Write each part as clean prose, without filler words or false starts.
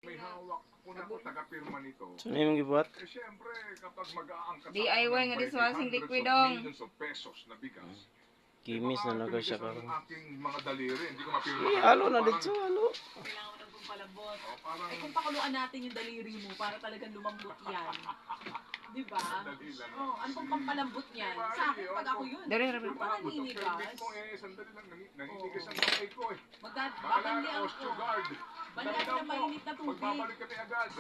May hawak ako na ko taga-pirma nito. So, ano yung gibuhat? Eh, siyempre, kapag mag-aangkat DIY nga dishwashing liquid dong. millions of pesos na bigas, Kimis na naga siya karon. karon. Aking mga daliri, hindi ko mapirma. Eh, halo na dito, halo. Kailangan mo ng pampalambot. Oh, parang Eh kung pakuluan natin yung daliri mo para talagang lumambot yan. Di ba? dali lang. Oh, ano pang pampalambot niyan? Sa akin, pag ako yun. Dari, dari. Parang naninigas. Mo eh, sandali lang, naninigas ang kamay ko eh. Babanlian ko. Osteoguard. Banlian ko ng mainit na tubig. Magbabalik kami agad.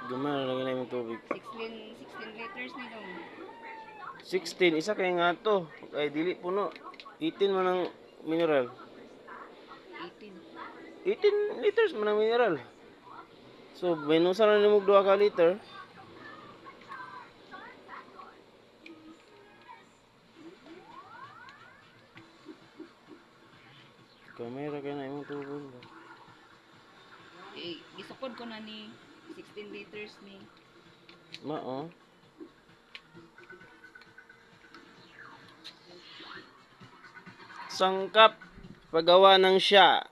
Gumana na lagyan yung tubig. 16 liters ni dong. 16, isa kay nga to. Ay, dili puno. 18 man ang mineral. 18. 18 liters man ang mineral. So, binusa na nimog 2 ka liter. Kamera kaya na imong tubig. Eh, gisukod ko na ni 16 liters ni. Mao. Sangkap paggawa ng siya.